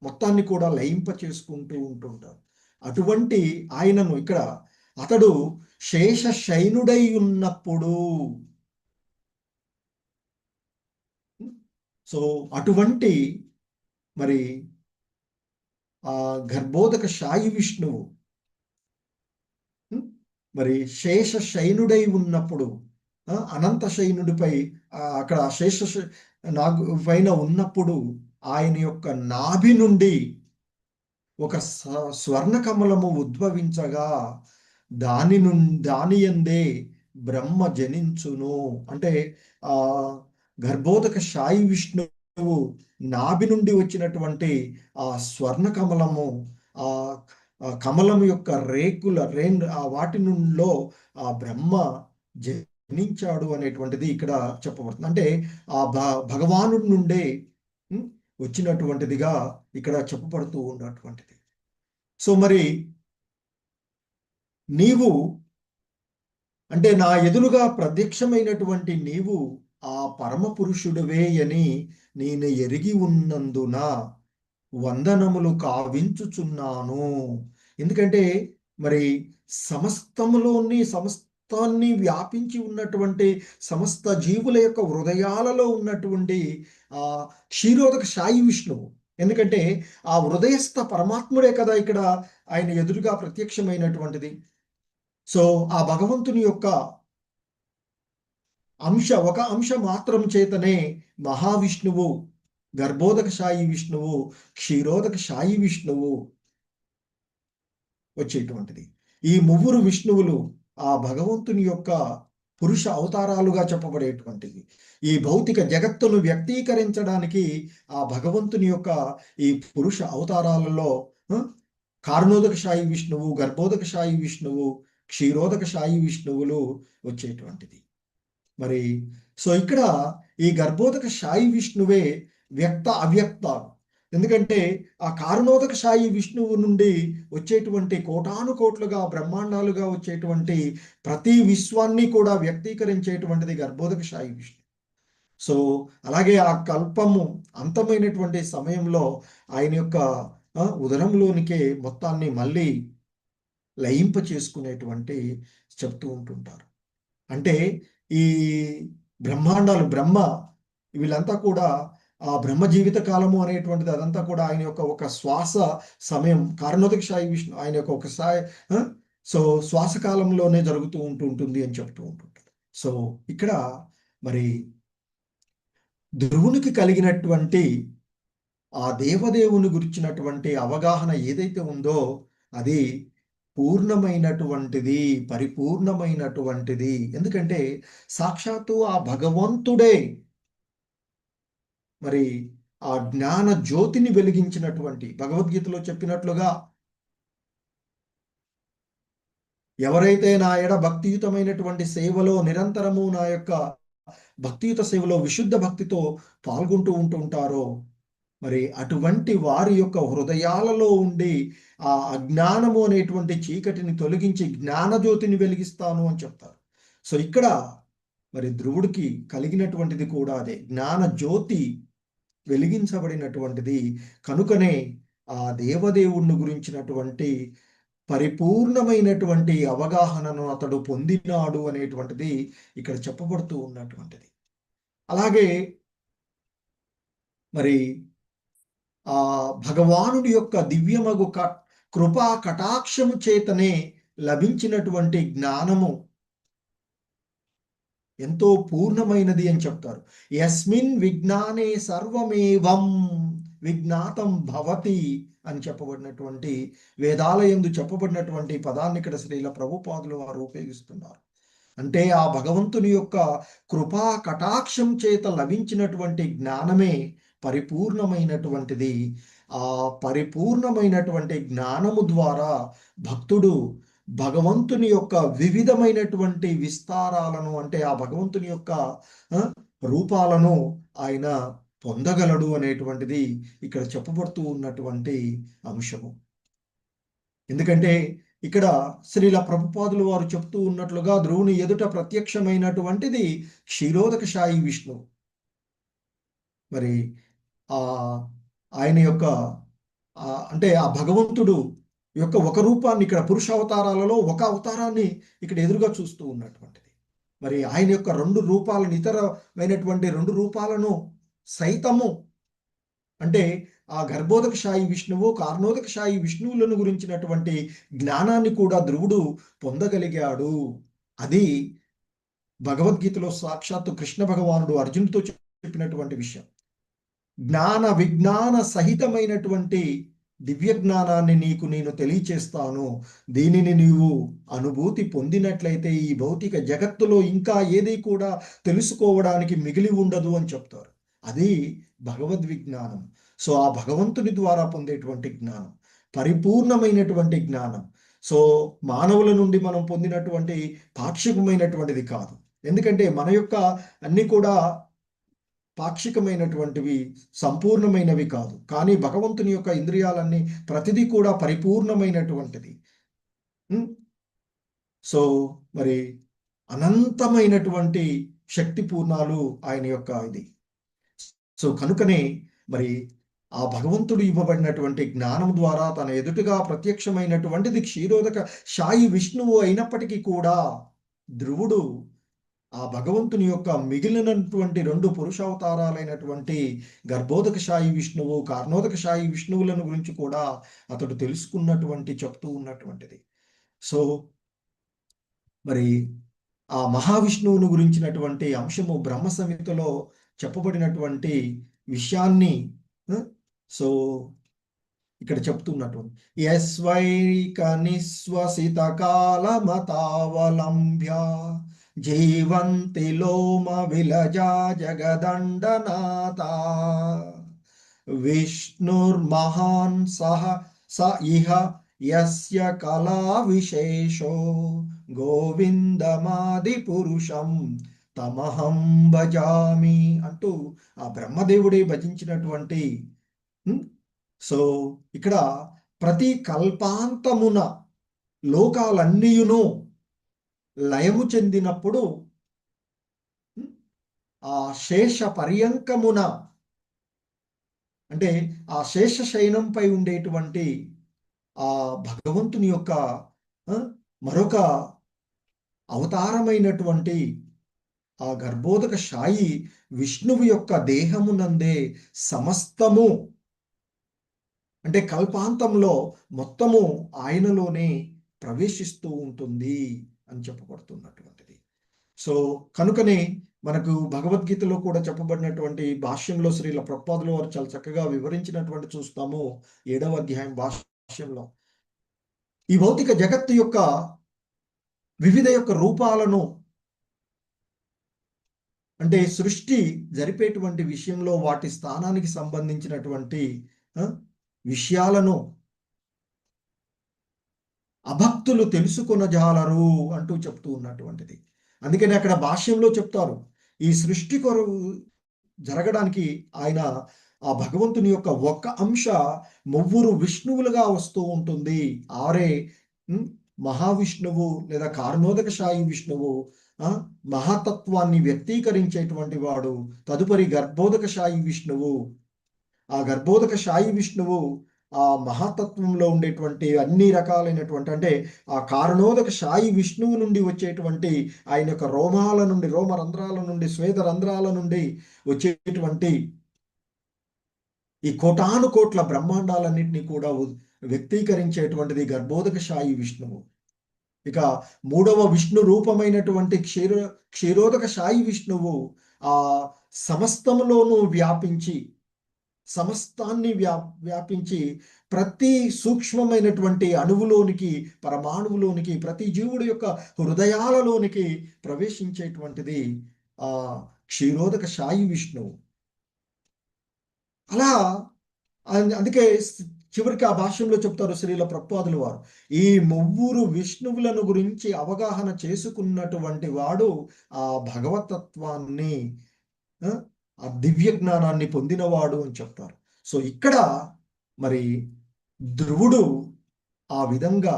మొత్తాన్ని కూడా లయింప చేసుకుంటూ ఉంటుంటారు. అటువంటి ఆయనను ఇక్కడ అతడు శేష శయనుడై ఉన్నప్పుడు, సో అటువంటి మరి ఆ గర్భోదక శాయి విష్ణువు మరి శేష శయనుడై ఉన్నప్పుడు అనంత శయనుడిపై అక్కడ శేష నాగు పైన ఉన్నప్పుడు ఆయన యొక్క నాభి నుండి ఒక స్వర్ణ కమలము ఉద్భవించగా దాని యందే బ్రహ్మ జనించును. అంటే ఆ గర్భోదక శాయి విష్ణువు నాభి నుండి వచ్చినటువంటి ఆ స్వర్ణ కమలము, ఆ కమలం యొక్క వాటి నుండిలో ఆ బ్రహ్మ జనించాడు అనేటువంటిది ఇక్కడ చెప్పబడుతుంది. అంటే ఆ భగవాను నుండే వచ్చినటువంటిదిగా ఇక్కడ చెప్పబడుతూ ఉన్నటువంటిది. సో మరి నీవు అంటే నా ఎదురుగా ప్రత్యక్షమైనటువంటి నీవు ఆ పరమ పురుషుడివే అని నేను ఎరిగి ఉన్నందున వందనములు కావించుచున్నాను. ఎందుకంటే మరి సమస్తాన్ని వ్యాపించి ఉన్నటువంటి సమస్త జీవుల యొక్క హృదయాలలో ఉన్నటువంటి ఆ క్షీరోదక శాయి విష్ణువు. ఎందుకంటే ఆ హృదయస్థ పరమాత్ముడే కదా ఇక్కడ ఆయన ఎదురుగా ప్రత్యక్షమైనటువంటిది. సో ఆ భగవంతుని యొక్క ఒక అంశ మాత్రం చేతనే మహావిష్ణువు, గర్భోదక శాయి విష్ణువు, క్షీరోదక శాయి విష్ణువు వచ్చేటువంటిది. ఈ ముగ్గురు విష్ణువులు ఆ భగవంతుని యొక్క పురుష అవతారాలుగా చెప్పబడేటువంటివి. ఈ భౌతిక జగత్తును వ్యక్తీకరించడానికి ఆ భగవంతుని యొక్క ఈ పురుష అవతారాలలో కారణోదక శాయి విష్ణువు, గర్భోదక శాయి విష్ణువు, క్షీరోదక శాయి విష్ణువులు వచ్చేటువంటిది. మరి సో ఇక్కడ ఈ గర్భోదక శాయి విష్ణువే వ్యక్త అవ్యక్తాలు. ఎందుకంటే ఆ కారణోదక సాయి విష్ణువు నుండి వచ్చేటువంటి కోటాను కోట్లుగా బ్రహ్మాండాలుగా వచ్చేటువంటి ప్రతి విశ్వాన్ని కూడా వ్యక్తీకరించేటువంటిది గర్భోదక సాయి విష్ణు. సో అలాగే ఆ కల్పము అంతమైనటువంటి సమయంలో ఆయన యొక్క ఉదరంలోనికే మొత్తాన్ని మళ్ళీ లయింప చేసుకునేటువంటి చెప్తూ ఉంటుంటారు. అంటే ఈ బ్రహ్మాండాలు బ్రహ్మ వీళ్ళంతా కూడా ఆ బ్రహ్మ జీవిత కాలము అనేటువంటిది అదంతా కూడా ఆయన యొక్క ఒక శ్వాస సమయం కారణోదక సాయి విష్ణు ఆయన యొక్క ఒకసారి సో శ్వాస కాలంలోనే జరుగుతూ ఉంటుంది అని చెప్తూ ఉంటుంటారు. సో ఇక్కడ మరి ధ్రువునికి కలిగినటువంటి ఆ దేవదేవుని గురించినటువంటి అవగాహన ఏదైతే ఉందో అది పూర్ణమైనటువంటిది, పరిపూర్ణమైనటువంటిది. ఎందుకంటే సాక్షాత్తు ఆ భగవంతుడే మరి ఆ జ్ఞాన జ్యోతిని వెలిగించినటువంటి, భగవద్గీతలో చెప్పినట్లుగా ఎవరైతే నా ఎడ భక్తియుతమైనటువంటి సేవలో నిరంతరము నా యొక్క భక్తియుత సేవలో విశుద్ధ భక్తితో పాల్గొంటూ ఉంటారో మరి అటువంటి వారి యొక్క హృదయాలలో ఉండి ఆ అజ్ఞానము అనేటువంటి చీకటిని తొలగించి జ్ఞానజ్యోతిని వెలిగిస్తాను అని చెప్తారు. సో ఇక్కడ మరి ధ్రువుడికి కలిగినటువంటిది కూడా అదే, జ్ఞాన జ్యోతి వెలిగించబడినటువంటిది. కనుకనే ఆ దేవదేవుణ్ణి గురించినటువంటి పరిపూర్ణమైనటువంటి అవగాహనను అతడు పొందినాడు అనేటువంటిది ఇక్కడ చెప్పబడుతూ ఉన్నటువంటిది. అలాగే మరి ఆ భగవానుడి యొక్క దివ్యమగు కృపా కటాక్షము చేతనే లభించినటువంటి జ్ఞానము ఎంతో పూర్ణమైనది అని చెప్తారు. యస్మిన్ విజ్ఞానే సర్వమేవం విజ్ఞాతం భవతి అని చెప్పబడినటువంటి వేదాలయందు చెప్పబడినటువంటి పదాన్ని ఇక్కడ శ్రీల ప్రభుపాదులు వారు ఉపయోగిస్తున్నారు. అంటే ఆ భగవంతుని యొక్క కృపా కటాక్షం చేత లభించినటువంటి జ్ఞానమే పరిపూర్ణమైనటువంటిది. ఆ పరిపూర్ణమైనటువంటి జ్ఞానము ద్వారా భక్తుడు భగవంతుని యొక్క వివిధమైనటువంటి విస్తారాలను, అంటే ఆ భగవంతుని యొక్క రూపాలను ఆయన పొందగలడు అనేటువంటిది ఇక్కడ చెప్పబడుతూ ఉన్నటువంటి అంశము. ఎందుకంటే ఇక్కడ శ్రీల ప్రభుపాదులు వారు చెప్తూ ఉన్నట్లుగా ధ్రువుని ఎదుట ప్రత్యక్షమైనటువంటిది క్షీరోదక సాయి విష్ణు. మరి ఆయన యొక్క అంటే ఆ భగవంతుడు యొక్క ఒక రూపాన్ని ఇక్కడ పురుష అవతారాలలో ఒక అవతారాన్ని ఇక్కడ ఎదురుగా చూస్తూ ఉన్నటువంటిది. మరి ఆయన యొక్క రెండు రూపాలను, ఇతరమైనటువంటి రెండు రూపాలను సైతము, అంటే ఆ గర్భోదక సాయి విష్ణువు కారణోదక సాయి విష్ణువులను గురించినటువంటి జ్ఞానాన్ని కూడా ధ్రువుడు పొందగలిగాడు. అది భగవద్గీతలో సాక్షాత్తు కృష్ణ భగవానుడు అర్జునుడితో చెప్పినటువంటి విషయం. జ్ఞాన విజ్ఞాన సహితమైనటువంటి దివ్య జ్ఞానాన్ని నీకు నేను తెలియచేస్తాను. దీనిని నీవు అనుభూతి పొందినట్లయితే ఈ భౌతిక జగత్తులో ఇంకా ఏది కూడా తెలుసుకోవడానికి మిగిలి ఉండదు అని చెప్తారు. అది భగవద్విజ్ఞానం. సో ఆ భగవంతుని ద్వారా పొందేటువంటి జ్ఞానం పరిపూర్ణమైనటువంటి జ్ఞానం. సో మానవుల నుండి మనం పొందినటువంటి పాక్షికమైనటువంటిది కాదు. ఎందుకంటే మన యొక్క అన్ని కూడా పాక్షికమైనటువంటివి, సంపూర్ణమైనవి కాదు. కానీ భగవంతుని యొక్క ఇంద్రియాలన్నీ ప్రతిదీ కూడా పరిపూర్ణమైనటువంటిది. సో మరి అనంతమైనటువంటి శక్తి పూర్ణాలు ఆయన యొక్క ఇది. సో కనుకనే మరి ఆ భగవంతుడు ఇవ్వబడినటువంటి జ్ఞానం ద్వారా తన ఎదుటిగా ప్రత్యక్షమైనటువంటిది క్షీరోదక సాయి విష్ణువు అయినప్పటికీ కూడా ధ్రువుడు ఆ భగవంతుని యొక్క మిగిలినటువంటి రెండు పురుషావతారాలైనటువంటి గర్భోదక సాయి విష్ణువు కారణోదక సాయి విష్ణువులను గురించి కూడా అతడు తెలుసుకున్నటువంటి చెప్తూ ఉన్నటువంటిది. సో మరి ఆ మహావిష్ణువును గురించినటువంటి అంశము బ్రహ్మ సంహితలో చెప్పబడినటువంటి విషయాన్ని సో ఇక్కడ చెప్తున్నటువంటి యస్వైక నిశ్వసిత కాలమతావలంబ్య జీవంతి లోమ విలజా జగదండనాథ విష్ణుర్మహాన్ సహ స ఇహ యస్య కళా విశేషో గోవిందమాది పురుషం తమహం భజామి అంటూ ఆ బ్రహ్మదేవుడే భజించినటువంటి సో ఇక్కడ ప్రతి కల్పాంతమున లోకాలన్నీయును లయము చెందినప్పుడు ఆ శేష పర్యంకమున అంటే ఆ శేష శయనంపై ఉండేటువంటి ఆ భగవంతుని యొక్క మరొక అవతారమైనటువంటి ఆ గర్భోదక శాయి విష్ణువు యొక్క దేహమునందే సమస్తము అంటే కల్పాంతంలో మొత్తము ఆయనలోనే ప్రవేశిస్తూ ఉంటుంది అని చెప్పబడుతున్నటువంటిది. సో కనుకనే మనకు భగవద్గీతలో కూడా చెప్పబడినటువంటి భాష్యంలో శ్రీల ప్రభుపాదుల వారు చాలా చక్కగా వివరించినటువంటి చూస్తాము 7వ అధ్యాయం భాష్యంలో ఈ భౌతిక జగత్తు యొక్క వివిధ యొక్క రూపాలను అంటే సృష్టి జరిపేటువంటి విషయంలో వాటి స్థానానికి సంబంధించినటువంటి విషయాలను అభక్తులు తెలుసుకొనజాలరు అంటూ చెప్తూ ఉన్నటువంటిది. అందుకని అక్కడ భాష్యంలో చెప్తారు ఈ సృష్టి కొరకు జరగడానికి ఆయన ఆ భగవంతుని యొక్క ఒక్క అంశ ముగ్గురు విష్ణువులుగా వస్తూ ఉంటుంది. ఆరే మహావిష్ణువు లేదా కారణోదక శాయి విష్ణువు మహాతత్వాన్ని వ్యక్తీకరించేటువంటి వాడు. తదుపరి గర్భోదక శాయి విష్ణువు. ఆ గర్భోదక శాయి విష్ణువు ఆ మహాతత్వంలో ఉండేటువంటి అన్ని రకాలైనటువంటి అంటే ఆ కారణోదక శాయి విష్ణువు నుండి వచ్చేటువంటి ఆయన యొక్క రోమాల నుండి రోమరంధ్రాల నుండి శ్వేత రంధ్రాల నుండి వచ్చేటువంటి ఈ కోటాను కోట్ల బ్రహ్మాండాలన్నింటినీ కూడా వ్యక్తీకరించేటువంటిది గర్భోదక శాయి విష్ణువు. ఇక 3వ విష్ణు రూపమైనటువంటి క్షీరోదక శాయి విష్ణువు ఆ సమస్తములోనూ వ్యాపించి సమస్తాన్ని వ్యాపించి ప్రతి సూక్ష్మమైనటువంటి అణువులోనికి పరమాణువులోనికి ప్రతి జీవుడి యొక్క హృదయాలలోనికి ప్రవేశించేటువంటిది ఆ క్షీరోదక శాయి విష్ణువు. అలా అందుకే చివరికి ఆ భాష్యంలో చెప్తారు శ్రీల ప్రభుపాదుల వారు ఈ ముగ్గురు విష్ణువులను గురించి అవగాహన చేసుకున్నటువంటి వాడు ఆ భగవతత్వాన్ని ఆ దివ్య జ్ఞానాన్ని పొందినవాడు అని చెప్తారు. సో ఇక్కడ మరి ధ్రువుడు ఆ విధంగా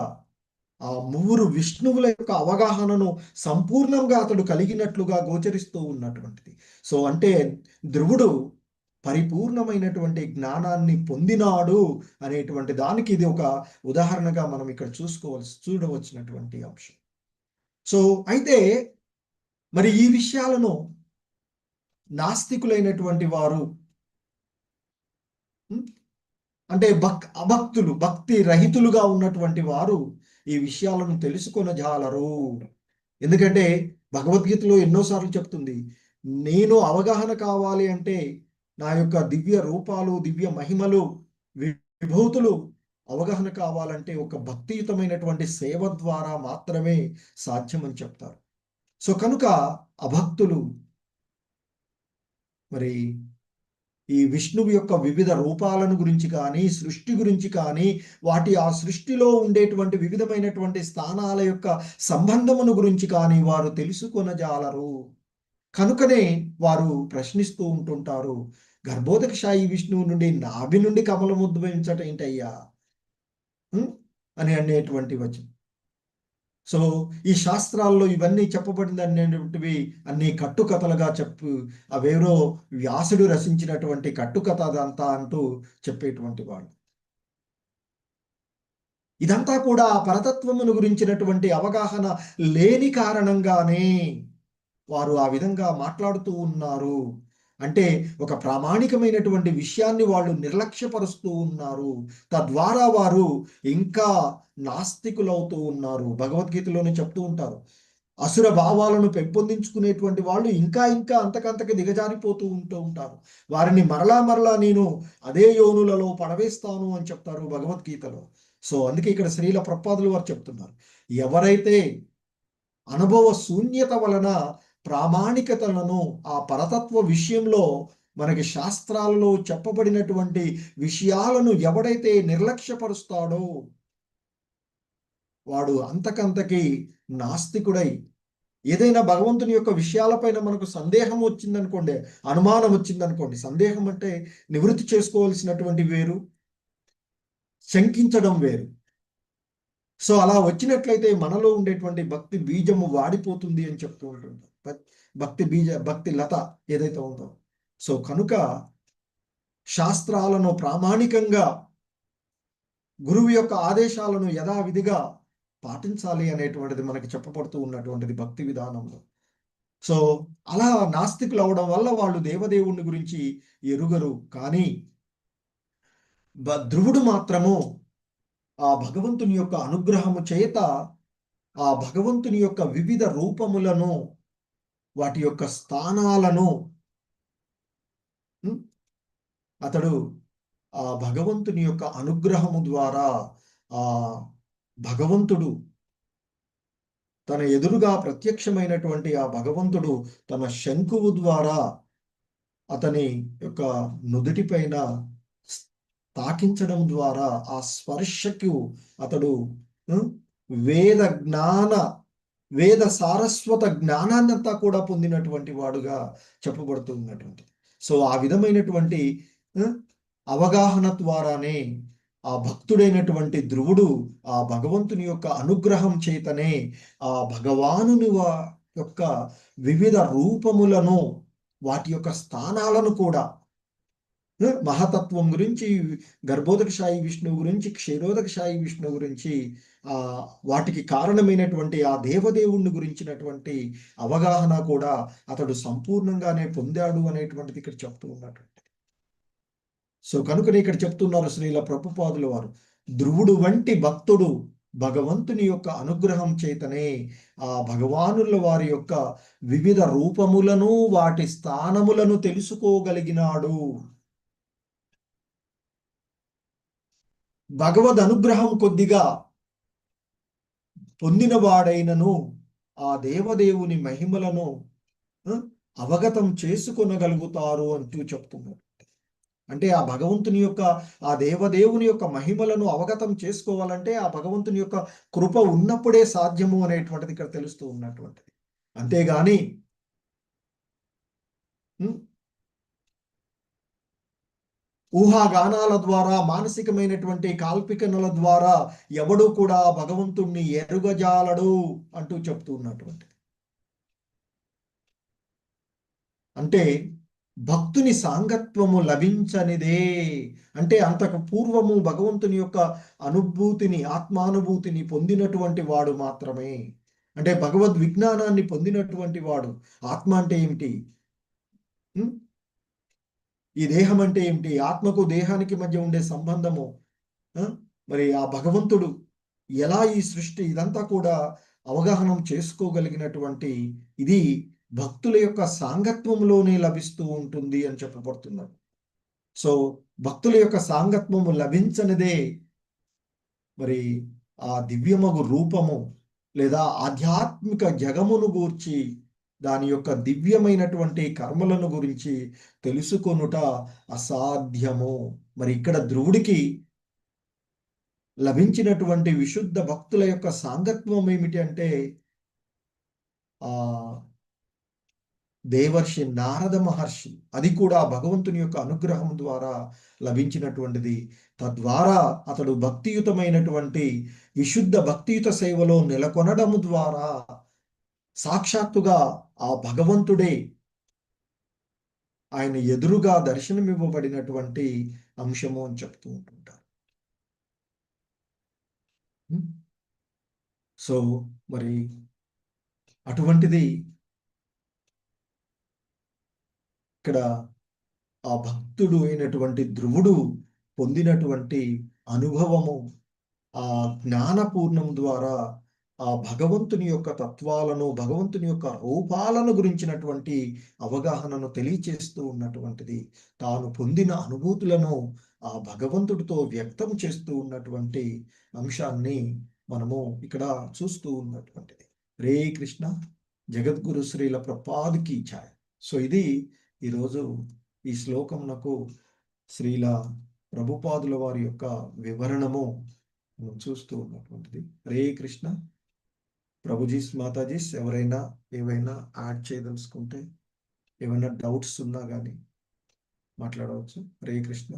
ఆ ముగ్గురు విష్ణువుల యొక్క అవగాహనను సంపూర్ణంగా అతడు కలిగినట్లుగా గోచరిస్తూ ఉన్నటువంటిది. సో అంటే ధ్రువుడు పరిపూర్ణమైనటువంటి జ్ఞానాన్ని పొందినాడు అనేటువంటి దానికి ఇది ఒక ఉదాహరణగా మనం ఇక్కడ చూడవలసినటువంటి అంశం. సో అయితే మరి ఈ విషయాలను నాస్తికులైనటువంటి వారు అంటే అభక్తులు భక్తి రహితులుగా ఉన్నటువంటి వారు ఈ విషయాలను తెలుసుకొనజాలరు. ఎందుకంటే భగవద్గీతలో ఎన్నోసార్లు చెప్తుంది నేను అవగాహన కావాలి అంటే నా యొక్క దివ్య రూపాలు దివ్య మహిమలు విభూతులు అవగాహన కావాలంటే ఒక భక్తియుతమైనటువంటి సేవ ద్వారా మాత్రమే సాధ్యమని చెప్తారు. సో కనుక అభక్తులు మరి ఈ విష్ణువు యొక్క వివిధ రూపాలను గురించి కానీ సృష్టి గురించి కానీ వాటి ఆ సృష్టిలో ఉండేటువంటి వివిధమైనటువంటి స్థానాల యొక్క సంబంధమును గురించి కానీ వారు తెలుసుకొనజాలరు. కనుకనే వారు ప్రశ్నిస్తూ ఉంటుంటారు గర్భోదక శాయి విష్ణువు నుండి నాభి నుండి కమలం ఉద్భవించట ఏంటయ్యా అని అనేటువంటి వచనం. సో ఈ శాస్త్రాల్లో ఇవన్నీ చెప్పబడింది అనేటువంటివి అన్ని కట్టుకథలుగా అవేరో వ్యాసుడు రచించినటువంటి కట్టుకథ అదంతా అంటూ చెప్పేటువంటి వాళ్ళు. ఇదంతా కూడా పరతత్వమును గురించినటువంటి అవగాహన లేని కారణంగానే వారు ఆ విధంగా మాట్లాడుతూ ఉన్నారు. అంటే ఒక ప్రామాణికమైనటువంటి విషయాన్ని వాళ్ళు నిర్లక్ష్యపరుస్తూ ఉన్నారు. తద్వారా వారు ఇంకా నాస్తికులవుతూ ఉన్నారు. భగవద్గీతలోనే చెప్తూ ఉంటారు అసుర భావాలను పెంపొందించుకునేటువంటి వాళ్ళు ఇంకా ఇంకా అంతకంతకి దిగజారిపోతూ ఉంటారు. వారిని మరలా నేను అదే యోనులలో పడవేస్తాను అని చెప్తారు భగవద్గీతలో. సో అందుకే ఇక్కడ శ్రీల ప్రభుపాదుల వారు చెప్తున్నారు ఎవరైతే అనుభవ శూన్యత వలన ప్రామాణికతలను ఆ పరతత్వ విషయంలో మనకి శాస్త్రాలలో చెప్పబడినటువంటి విషయాలను ఎవడైతే నిర్లక్ష్యపరుస్తాడో వాడు అంతకంతకి నాస్తికుడై ఏదైనా భగవంతుని యొక్క విషయాలపైన మనకు సందేహం వచ్చిందనుకోండి, అనుమానం వచ్చిందనుకోండి, సందేహం అంటే నివృత్తి చేసుకోవాల్సినటువంటి వేరు, శంకించడం వేరు. సో అలా వచ్చినట్లయితే మనలో ఉండేటువంటి భక్తి బీజము వాడిపోతుంది అని చెప్తూ ఉంటుంటాం. భక్తి లత ఏదైతే ఉందో. సో కనుక శాస్త్రాలను ప్రామాణికంగా గురువు యొక్క ఆదేశాలను యథావిధిగా పాటించాలి అనేటువంటిది మనకి చెప్పబడుతూ ఉన్నటువంటిది భక్తి విధానంలో. సో అలా నాస్తికులు అవడం వల్ల వాళ్ళు దేవదేవుని గురించి ఎరుగరు. కానీ ధ్రువుడు మాత్రము ఆ భగవంతుని యొక్క అనుగ్రహము చేత ఆ భగవంతుని యొక్క వివిధ రూపములను, వాటి యొక్క స్థానాలను అతడు ఆ భగవంతుని యొక్క అనుగ్రహము ద్వారా ఆ భగవంతుడు తన ఎదురుగా ప్రత్యక్షమైనటువంటి ఆ భగవంతుడు తన శంకువు ద్వారా అతని యొక్క నుదుటిపైన తాకించడం ద్వారా ఆ స్పర్శకు అతడు వేద సారస్వత జ్ఞానాన్నంతా కూడా పొందినటువంటి వాడుగా చెప్పబడుతూ ఉన్నటువంటి. సో ఆ విధమైనటువంటి అవగాహన ద్వారానే ఆ భక్తుడైనటువంటి ధ్రువుడు ఆ భగవంతుని యొక్క అనుగ్రహం చేతనే ఆ భగవానుని యొక్క వివిధ రూపములను, వాటి యొక్క స్థానాలను కూడా, మహతత్వం గురించి, గర్భోదకశాయి విష్ణువు గురించి, క్షీరోదకశాయి విష్ణువు గురించి, వాటికి కారణమైనటువంటి ఆ దేవదేవుణ్ణి గురించినటువంటి అవగాహన కూడా అతడు సంపూర్ణంగానే పొందాడు అనేటువంటిది ఇక్కడ చెప్తూ ఉన్నటువంటి. సో కనుకనే ఇక్కడ చెప్తున్నారు శ్రీల ప్రభుపాదుల వారు, ధ్రువుడు వంటి భక్తుడు భగవంతుని యొక్క అనుగ్రహం చేతనే ఆ భగవానుల వారి యొక్క వివిధ రూపములను, వాటి స్థానములను తెలుసుకోగలిగినాడు. భగవద్ అనుగ్రహం కొద్దిగా పొందినవాడైనను ఆ దేవదేవుని మహిమలను అవగతం చేసుకొనగలుగుతారు అంటూ చెప్తున్నారు. అంటే ఆ భగవంతుని యొక్క, ఆ దేవదేవుని యొక్క మహిమలను అవగతం చేసుకోవాలంటే ఆ భగవంతుని యొక్క కృప ఉన్నప్పుడే సాధ్యము అనేటువంటిది ఇక్కడ తెలుస్తూ ఉన్నటువంటిది. అంతేగాని ఊహాగానాల ద్వారా, మానసికమైనటువంటి కాల్పికనుల ద్వారా ఎవడు కూడా భగవంతుణ్ణి ఎరుగజాలడు అంటూ చెప్తూ ఉన్నటువంటి. అంటే భక్తుని సాంగత్వము లభించనిదే, అంటే అంతకు పూర్వము భగవంతుని యొక్క అనుభూతిని, ఆత్మానుభూతిని పొందినటువంటి వాడు మాత్రమే, అంటే భగవద్ విజ్ఞానాన్ని పొందినటువంటి వాడు. ఆత్మ అంటే ఏమిటి, ఈ దేహం అంటే ఏమిటి, ఆత్మకు దేహానికి మధ్య ఉండే సంబంధము, మరి ఆ భగవంతుడు ఎలా ఈ సృష్టి, ఇదంతా కూడా అవగాహన చేసుకోగలిగినటువంటి ఇది భక్తుల యొక్క సాంగత్వంలోనే లభిస్తూ ఉంటుంది అని చెప్పబడుతున్నారు. సో భక్తుల యొక్క సాంగత్వము లభించనిదే మరి ఆ దివ్యమగు రూపము లేదా ఆధ్యాత్మిక జగమును గూర్చి, దాని యొక్క దివ్యమైనటువంటి కర్మలను గురించి తెలుసుకొనుట అసాధ్యము. మరి ఇక్కడ ధ్రువుడికి లభించినటువంటి విశుద్ధ భక్తుల యొక్క సాంగత్వం ఏమిటి అంటే దేవర్షి నారద మహర్షి, అది కూడా భగవంతుని యొక్క అనుగ్రహం ద్వారా లభించినటువంటిది. తద్వారా అతడు భక్తియుతమైనటువంటి విశుద్ధ భక్తియుత సేవలో నెలకొనడము ద్వారా సాక్షాత్తుగా ఆ భగవంతుడే ఆయన ఎదురుగా దర్శనమివ్వబడినటువంటి అంశము అని చెప్తూ ఉంటుంటారు. సో మరి అటువంటిది ఇక్కడ ఆ భక్తుడు అయినటువంటి ధ్రువుడు పొందినటువంటి అనుభవము, ఆ జ్ఞానపూర్ణం ద్వారా ఆ భగవంతుని యొక్క తత్వాలను, భగవంతుని యొక్క రూపాలను గురించినటువంటి అవగాహనను తెలియచేస్తూ ఉన్నటువంటిది. తాను పొందిన అనుభూతులను ఆ భగవంతుడితో వ్యక్తం చేస్తూ ఉన్నటువంటి అంశాన్ని మనము ఇక్కడ చూస్తూ ఉన్నటువంటిది. రే కృష్ణ జగద్గురు శ్రీల ప్రభుపాదుకి ఛాయ. సో ఇది ఈరోజు ఈ శ్లోకమునకు శ్రీల ప్రభుపాదుల వారి యొక్క వివరణము మనం చూస్తూ ఉన్నటువంటిది. హరే కృష్ణ. ప్రభుజీస్ మాతాజీస్ ఎవరైనా ఏవైనా యాడ్ చేయదలుచుకుంటే, ఏమైనా డౌట్స్ ఉన్నా కానీ మాట్లాడవచ్చు. హరే కృష్ణ.